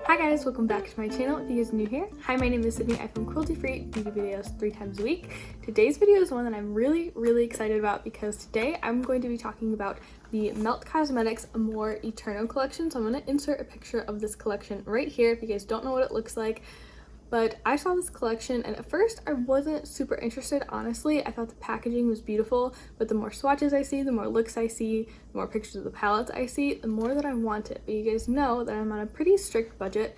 Hi guys, welcome back to my channel if you guys are new here. Hi, my name is Sydney. I film cruelty-free beauty videos 3 times a week. Today's video is one that I'm really excited about because today I'm going to be talking about the Melt Cosmetics Amor Eterno collection. So I'm going to insert a picture of this collection right here if you guys don't know what it looks like. But I saw this collection and at first I wasn't super interested, honestly. I thought the packaging was beautiful, but the more swatches I see, the more looks I see, the more pictures of the palettes I see, the more that I want it. But you guys know that I'm on a pretty strict budget,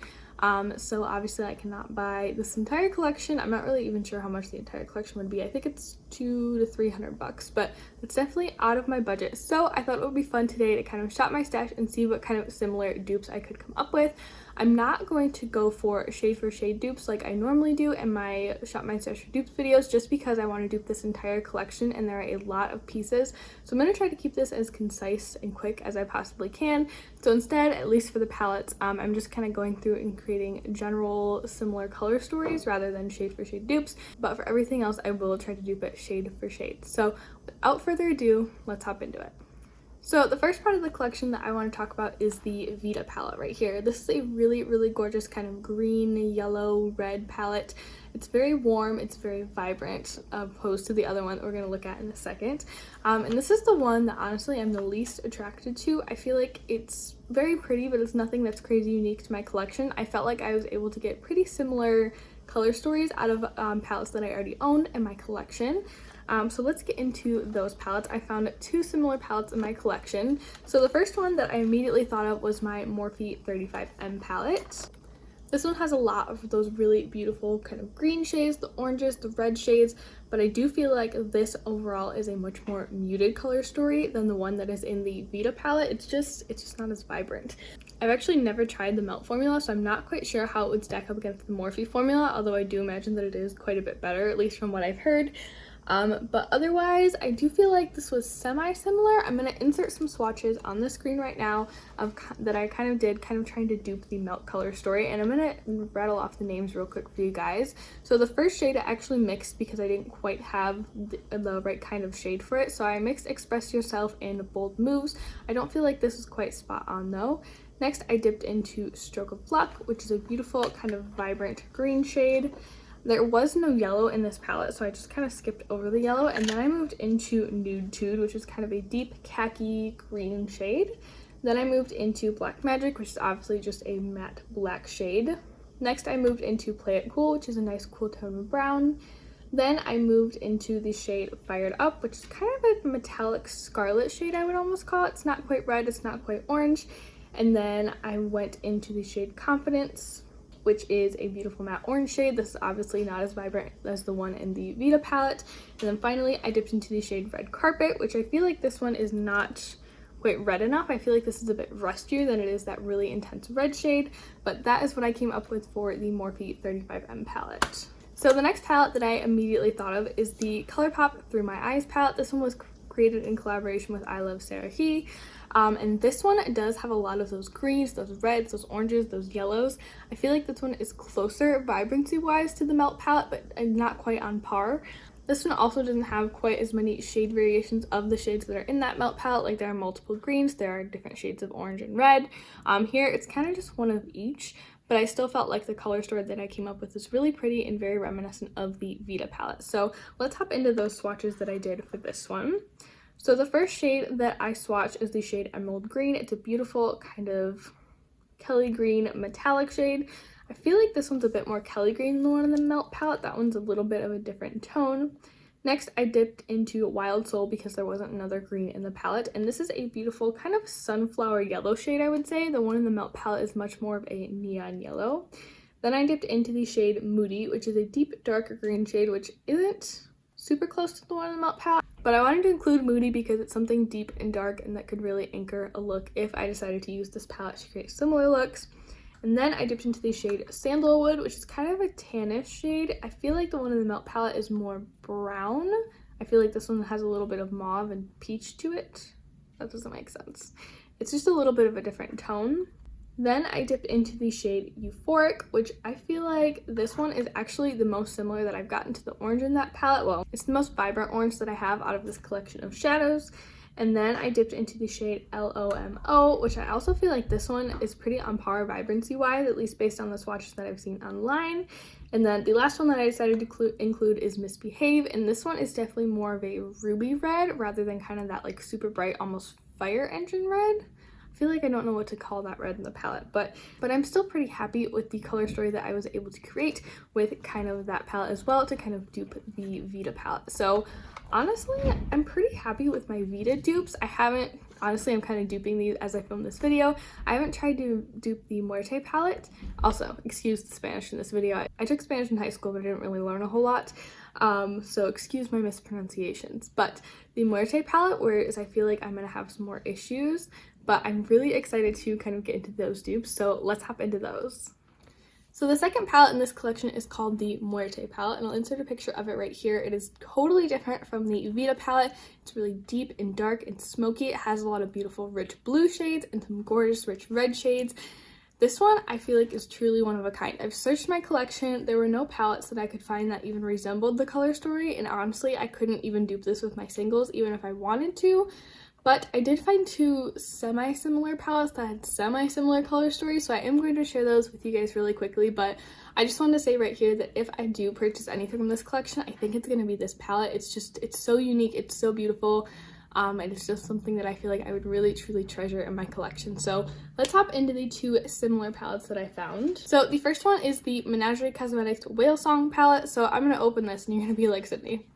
so obviously I cannot buy this entire collection. I'm not really even sure how much the entire collection would be. I think it's $200 to $300, but it's definitely out of my budget. So I thought it would be fun today to kind of shop my stash and see what kind of similar dupes I could come up with. I'm not going to go for shade dupes like I normally do in my Shop My Stash for Dupes videos just because I want to dupe this entire collection and there are a lot of pieces. So I'm going to try to keep this as concise and quick as I possibly can. So instead, at least for the palettes, I'm just kind of going through and creating general similar color stories rather than shade for shade dupes. But for everything else, I will try to dupe it shade for shade. So without further ado, let's hop into it. So the first part of the collection that I want to talk about is the Vita palette right here. This is a really gorgeous kind of green, yellow, red palette. It's very warm, it's very vibrant, opposed to the other one that we're going to look at in a second. And this is the one that honestly I'm the least attracted to. I feel like it's very pretty, but it's nothing that's crazy unique to my collection. I felt like I was able to get pretty similar color stories out of palettes that I already owned in my collection. So let's get into those palettes. I found 2 similar palettes in my collection. So the first one that I immediately thought of was my Morphe 35M palette. This one has a lot of those really beautiful kind of green shades, the oranges, the red shades, but I do feel like this overall is a much more muted color story than the one that is in the Vita palette. It's just not as vibrant. I've actually never tried the Melt formula, so I'm not quite sure how it would stack up against the Morphe formula, although I do imagine that it is quite a bit better, at least from what I've heard. But otherwise, I do feel like this was semi-similar. I'm going to insert some swatches on the screen right now that I kind of did, trying to dupe the Melt color story, and I'm going to rattle off the names real quick for you guys. So the first shade I actually mixed because I didn't quite have the right kind of shade for it, so I mixed Express Yourself and Bold Moves. I don't feel like this is quite spot on though. Next, I dipped into Stroke of Luck, which is a beautiful kind of vibrant green shade. There was no yellow in this palette, so I just kind of skipped over the yellow, and then I moved into Nude Tude, which is kind of a deep khaki green shade. Then I moved into Black Magic, which is obviously just a matte black shade. Next, I moved into Play It Cool, which is a nice cool tone of brown. Then I moved into the shade Fired Up, which is kind of a metallic scarlet shade, I would almost call it. It's not quite red, it's not quite orange. And then I went into the shade Confidence, which is a beautiful matte orange shade. This is obviously not as vibrant as the one in the Vita palette. And then finally, I dipped into the shade Red Carpet, which I feel like this one is not quite red enough. I feel like this is a bit rustier than it is that really intense red shade, but that is what I came up with for the Morphe 35M palette. So the next palette that I immediately thought of is the ColourPop Through My Eyes palette. This one was created in collaboration with I Love Sarah He. And this one does have a lot of those greens, those reds, those oranges, those yellows. I feel like this one is closer vibrancy wise to the Melt palette, but not quite on par. This one also doesn't have quite as many shade variations of the shades that are in that Melt palette. Like there are multiple greens, there are different shades of orange and red. Here it's kind of just one of each, but I still felt like the color story that I came up with is really pretty and very reminiscent of the Vita palette. So let's hop into those swatches that I did for this one. So the first shade that I swatched is the shade Emerald Green. It's a beautiful kind of Kelly green metallic shade. I feel like this one's a bit more Kelly green than the one in the Melt palette. That one's a little bit of a different tone. Next, I dipped into Wild Soul because there wasn't another green in the palette. And this is a beautiful kind of sunflower yellow shade, I would say. The one in the Melt palette is much more of a neon yellow. Then I dipped into the shade Moody, which is a deep dark green shade, which isn't super close to the one in the Melt palette. But I wanted to include Moody because it's something deep and dark and that could really anchor a look if I decided to use this palette to create similar looks. And then I dipped into the shade Sandalwood, which is kind of a tannish shade. I feel like the one in the Melt palette is more brown. I feel like this one has a little bit of mauve and peach to it. That doesn't make sense. It's just a little bit of a different tone. Then I dipped into the shade Euphoric, which I feel like this one is actually the most similar that I've gotten to the orange in that palette. Well, it's the most vibrant orange that I have out of this collection of shadows. And then I dipped into the shade LOMO, which I also feel like this one is pretty on par vibrancy wise, at least based on the swatches that I've seen online. And then the last one that I decided to include is Misbehave, and this one is definitely more of a ruby red rather than kind of that like super bright, almost fire engine red. I feel like I don't know what to call that red in the palette, but I'm still pretty happy with the color story that I was able to create with kind of that palette as well to kind of dupe the Vita palette. So honestly, I'm pretty happy with my Vita dupes. Honestly, I'm kind of duping these as I film this video. I haven't tried to dupe the Muerte palette. Also, excuse the Spanish in this video. I took Spanish in high school, but I didn't really learn a whole lot. So excuse my mispronunciations. But the Muerte palette, whereas I feel like I'm going to have some more issues, but I'm really excited to kind of get into those dupes. So let's hop into those. So the second palette in this collection is called the Muerte palette, and I'll insert a picture of it right here. It is totally different from the Vita palette. It's really deep and dark and smoky. It has a lot of beautiful rich blue shades and some gorgeous rich red shades. This one I feel like is truly one of a kind. I've searched my collection. There were no palettes that I could find that even resembled the color story, and honestly I couldn't even dupe this with my singles even if I wanted to. But I did find two semi-similar palettes that had semi-similar color stories, so I am going to share those with you guys really quickly. But I just wanted to say right here that if I do purchase anything from this collection, I think it's going to be this palette. It's so unique, it's so beautiful, and it's just something that I feel like I would really truly treasure in my collection. So let's hop into the two similar palettes that I found. So the first one is the Menagerie Cosmetics Whale Song palette. So I'm going to open this and you're going to be like, Sydney,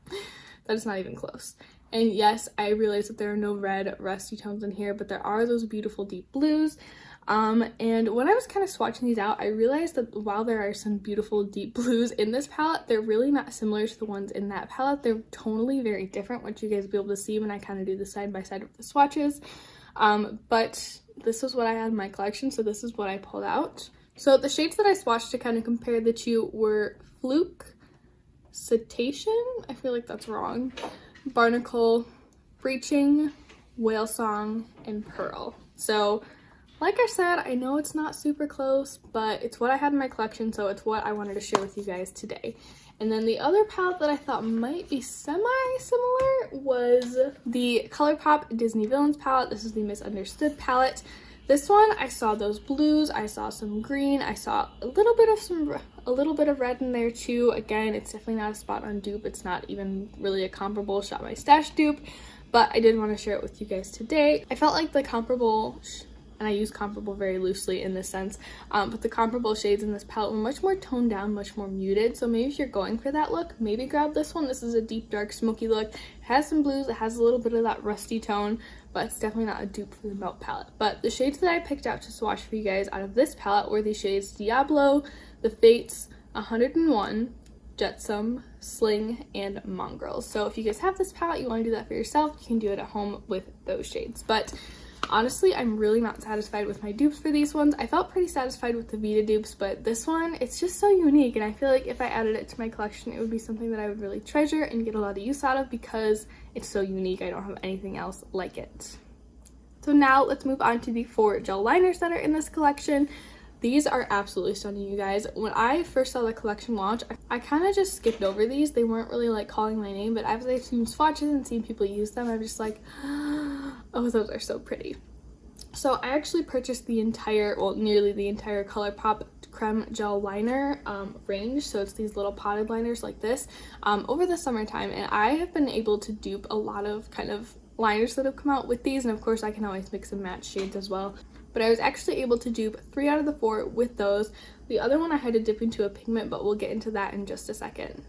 that is not even close. And yes, I realize that there are no red rusty tones in here, but there are those beautiful deep blues. And when I was kind of swatching these out, I realized that while there are some beautiful deep blues in this palette, they're really not similar to the ones in that palette. They're tonally very different, which you guys will be able to see when I kind of do the side by side with the swatches. But this is what I had in my collection, so this is what I pulled out. So the shades that I swatched to kind of compare the two were Fluke, Cetacean, I feel like that's wrong, Barnacle, Breaching, Whale Song, and Pearl. So like I said, I know it's not super close, but it's what I had in my collection, so it's what I wanted to share with you guys today. And then the other palette that I thought might be semi-similar was the ColourPop Disney Villains palette. This is the Misunderstood palette. This one, I saw those blues, I saw some green, I saw a little bit of red in there too. Again, it's definitely not a spot on dupe. It's not even really a comparable Shop My Stash dupe, but I did want to share it with you guys today. I felt like the comparable, and I use comparable very loosely in this sense, but the comparable shades in this palette were much more toned down, much more muted. So maybe if you're going for that look, maybe grab this one. This is a deep, dark, smoky look. It has some blues, it has a little bit of that rusty tone, but it's definitely not a dupe for the Melt palette. But the shades that I picked out to swatch for you guys out of this palette were the shades Diablo, The Fates, 101, Jetsam, Sling, and Mongrels. So if you guys have this palette, you want to do that for yourself, you can do it at home with those shades. But honestly, I'm really not satisfied with my dupes for these ones. I felt pretty satisfied with the Vita dupes, but this one, it's just so unique, and I feel like if I added it to my collection, it would be something that I would really treasure and get a lot of use out of because it's so unique. I don't have anything else like it. So now let's move on to the 4 gel liners that are in this collection. These are absolutely stunning, you guys. When I first saw the collection launch, I kind of just skipped over these. They weren't really like calling my name, but as I've seen swatches and seen people use them, I'm just like, oh, those are so pretty. So I actually purchased the entire, well, nearly the entire ColourPop Creme Gel Liner range. So it's these little potted liners like this over the summertime, and I have been able to dupe a lot of kind of liners that have come out with these, and of course I can always mix and match shades as well. But I was actually able to dupe 3 out of the 4 with those. The other one I had to dip into a pigment, but we'll get into that in just a second.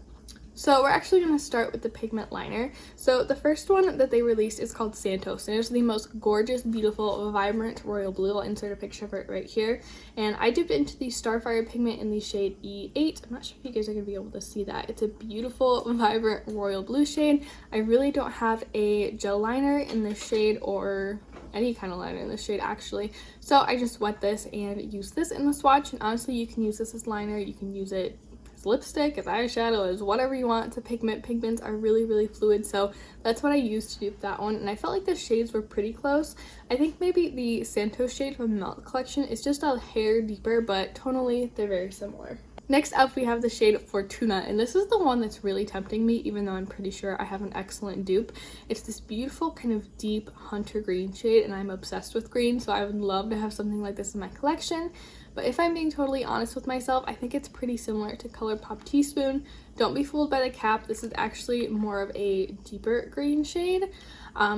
So we're actually going to start with the pigment liner. So the first one that they released is called Santos, and it's the most gorgeous, beautiful, vibrant royal blue. I'll insert a picture of it right here. And I dipped into the Starfire pigment in the shade E8. I'm not sure if you guys are going to be able to see that. It's a beautiful, vibrant royal blue shade. I really don't have a gel liner in this shade, or any kind of liner in this shade actually, so I just wet this and used this in the swatch. And honestly, you can use this as liner, you can use it as lipstick, as eyeshadow, as whatever you want. It's a pigment. Pigments are really fluid, so that's what I used to dupe that one, and I felt like the shades were pretty close. I think maybe the Santos shade from the Melt collection is just a hair deeper, but tonally they're very similar. Next up, we have the shade Fortuna, and this is the one that's really tempting me, even though I'm pretty sure I have an excellent dupe. It's this beautiful kind of deep hunter green shade, and I'm obsessed with green, so I would love to have something like this in my collection. But if I'm being totally honest with myself, I think it's pretty similar to ColourPop Teaspoon. Don't be fooled by the cap. This is actually more of a deeper green shade.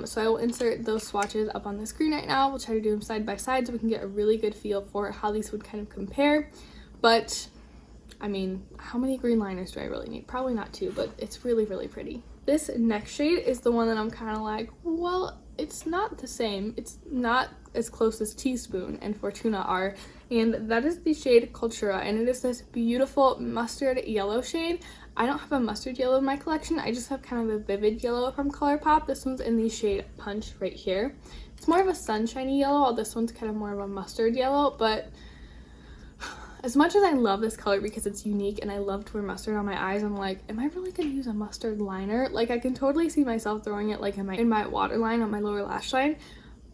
So I will insert those swatches up on the screen right now. We'll try to do them side by side so we can get a really good feel for how these would kind of compare. But I mean, how many green liners do I really need? Probably not two, but it's really, really pretty. This next shade is the one that I'm kind of like, well, it's not the same. It's not as close as Teaspoon and Fortuna are. And that is the shade Cultura, and it is this beautiful mustard yellow shade. I don't have a mustard yellow in my collection. I just have kind of a vivid yellow from ColourPop. This one's in the shade Punch right here. It's more of a sunshiny yellow, while this one's kind of more of a mustard yellow, but as much as I love this color because it's unique and I love to wear mustard on my eyes, I'm like, am I really gonna use a mustard liner? Like, I can totally see myself throwing it like in my waterline on my lower lash line,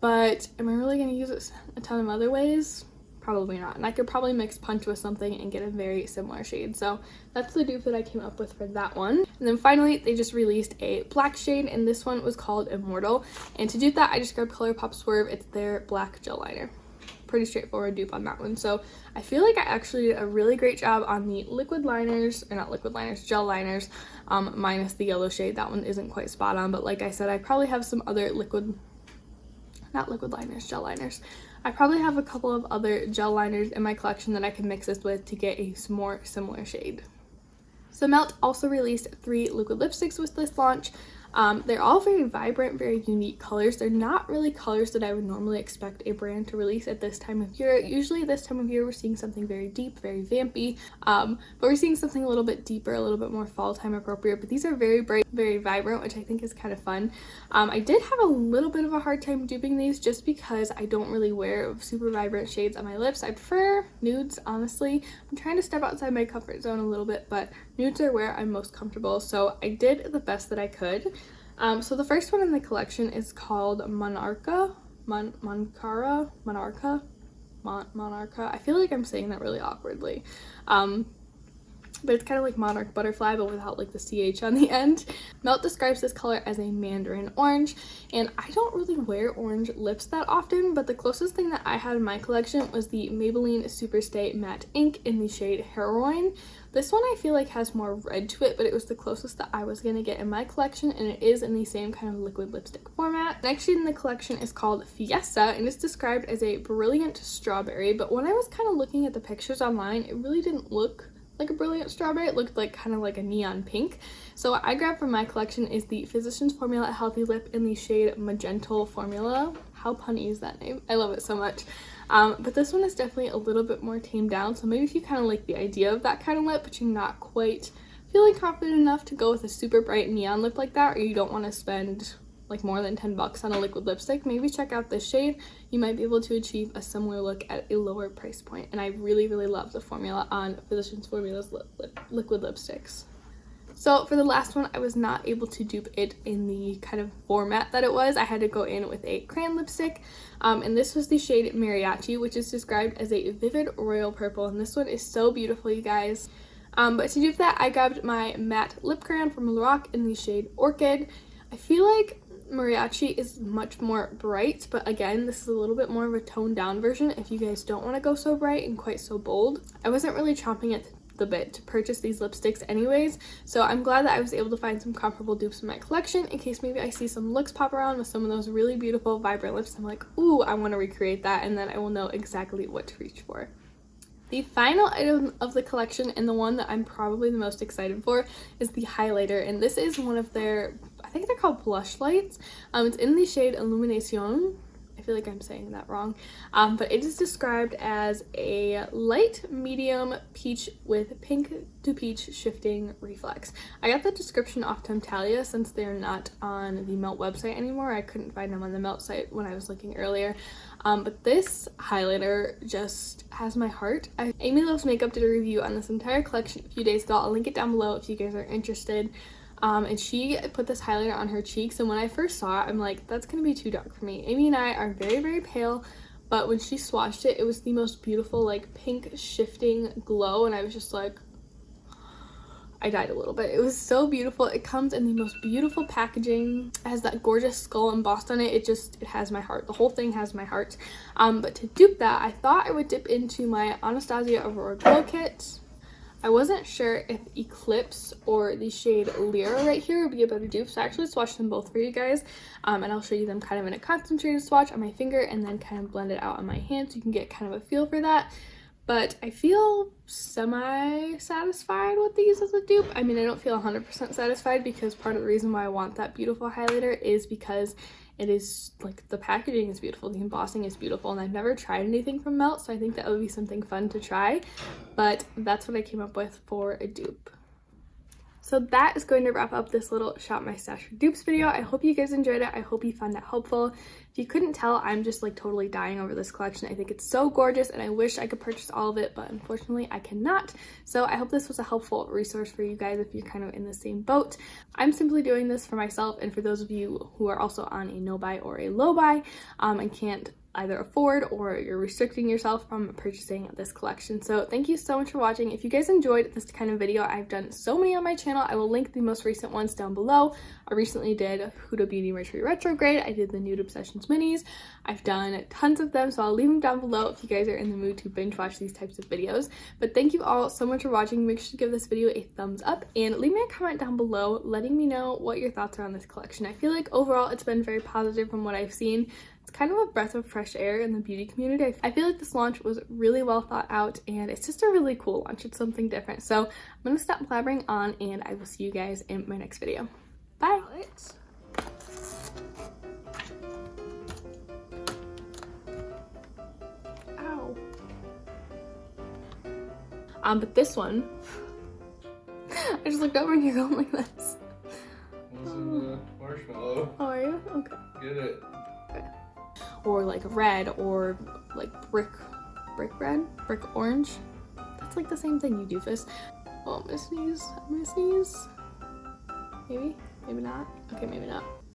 but am I really gonna use it a ton of other ways? Probably not. And I could probably mix Punch with something and get a very similar shade. So that's the dupe that I came up with for that one. And then finally, they just released a black shade, and this one was called Immortal. And to do that, I just grabbed ColourPop Swerve. It's their black gel liner. Pretty straightforward dupe on that one. So I feel like I actually did a really great job on the liquid liners, or not liquid liners, gel liners, minus the yellow shade. That one isn't quite spot on, but like I said, I probably have some other not liquid liners, gel liners. I probably have a couple of other gel liners in my collection that I can mix this with to get a more similar shade. So Melt also released 3 liquid lipsticks with this launch. They're all very vibrant, very unique colors. They're not really colors that I would normally expect a brand to release at this time of year. Usually this time of year we're seeing something very deep, very vampy, but we're seeing something a little bit deeper, a little bit more fall time appropriate. But these are very bright, very vibrant, which I think is kind of fun. I did have a little bit of a hard time duping these just because I don't really wear super vibrant shades on my lips. I prefer nudes, honestly. I'm trying to step outside my comfort zone a little bit, but nudes are where I'm most comfortable, so I did the best that I could. So the first one in the collection is called Monarcha. Monarcha. I feel like I'm saying that really awkwardly. But it's kind of like monarch butterfly, but without like the CH on the end. Melt describes this color as a mandarin orange, and I don't really wear orange lips that often, but the closest thing that I had in my collection was the Maybelline Superstay Matte Ink in the shade Heroine. This one I feel like has more red to it, but it was the closest that I was gonna get in my collection, and it is in the same kind of liquid lipstick format. The next shade in the collection is called Fiesta, and it's described as a brilliant strawberry, but when I was kind of looking at the pictures online, it really didn't look like a brilliant strawberry. It looked like kind of like a neon pink. So what I grabbed from my collection is the Physicians Formula Healthy Lip in the shade Magental Formula. How punny is that name? I love it so much. But this one is definitely a little bit more tamed down, so maybe if you kind of like the idea of that kind of lip but you're not quite feeling confident enough to go with a super bright neon lip like that, or you don't want to spend like more than 10 bucks on a liquid lipstick, maybe check out this shade. You might be able to achieve a similar look at a lower price point, and I really, really love the formula on Physicians Formula's liquid lipsticks. So for the last one, I was not able to dupe it in the kind of format that it was. I had to go in with a crayon lipstick, and this was the shade Mariachi, which is described as a vivid royal purple, and this one is so beautiful, you guys. But to dupe that, I grabbed my matte lip crayon from Lorac in the shade Orchid. I feel like Mariachi is much more bright, but again, this is a little bit more of a toned down version if you guys don't want to go so bright and quite so bold. I wasn't really chomping at the bit to purchase these lipsticks anyways, so I'm glad that I was able to find some comparable dupes in my collection in case maybe I see some looks pop around with some of those really beautiful vibrant lips. I'm like, ooh, I want to recreate that, and then I will know exactly what to reach for. The final item of the collection, and the one that I'm probably the most excited for, is the highlighter, and this is one of their, I think they're called blush lights. It's in the shade Illumination. I feel like I'm saying that wrong, but it is described as a light medium peach with pink to peach shifting reflex. I got the description off Temptalia since they're not on the Melt website anymore. I couldn't find them on the Melt site when I was looking earlier, but this highlighter just has my heart. Amy Loves Makeup did a review on this entire collection a few days ago. I'll link it down below if you guys are interested. And she put this highlighter on her cheeks, and when I first saw it, I'm like, that's gonna be too dark for me. Amy and I are very, very pale, but when she swatched it, it was the most beautiful, like, pink shifting glow, and I was just like, I died a little bit. It was so beautiful. It comes in the most beautiful packaging. It has that gorgeous skull embossed on it. It has my heart. The whole thing has my heart. But to dupe that, I thought I would dip into my Anastasia Aurora Glow Kit. I wasn't sure if Eclipse or the shade Lyra right here would be a better dupe, so I actually swatched them both for you guys, and I'll show you them kind of in a concentrated swatch on my finger and then kind of blend it out on my hand so you can get kind of a feel for that. But I feel semi-satisfied with these as a dupe. I mean, I don't feel 100% satisfied because part of the reason why I want that beautiful highlighter is because it is, like, the packaging is beautiful, the embossing is beautiful, and I've never tried anything from Melt, so I think that would be something fun to try. But that's what I came up with for a dupe. So that is going to wrap up this little Shop My Stash for Dupes video. I hope you guys enjoyed it. I hope you found it helpful. If you couldn't tell, I'm just like totally dying over this collection. I think it's so gorgeous and I wish I could purchase all of it, but unfortunately I cannot. So I hope this was a helpful resource for you guys if you're kind of in the same boat. I'm simply doing this for myself and for those of you who are also on a no buy or a low buy and can't either afford or you're restricting yourself from purchasing this collection. So thank you so much for watching. If you guys enjoyed this kind of video, I've done so many on my channel. I will link the most recent ones down below. I recently did Huda Beauty Mercury Retrograde. I did the Nude Obsessions minis. I've done tons of them, so I'll leave them down below if you guys are in the mood to binge watch these types of videos. But thank you all so much for watching. Make sure to give this video a thumbs up and leave me a comment down below letting me know what your thoughts are on this collection. I feel like overall it's been very positive from what I've seen. It's kind of a breath of fresh air in the beauty community. I feel like this launch was really well thought out and it's just a really cool launch. It's something different. So I'm going to stop blabbering on and I will see you guys in my next video. Bye! Ow. But this one, I just looked over and you're going like this. What's in the marshmallow? Oh, are you? Okay. Get it. Okay. Or like red or like brick red, brick orange. That's like the same thing, you doofus. Oh, I'm gonna sneeze. I'm gonna sneeze. Maybe? Maybe not? Okay, maybe not.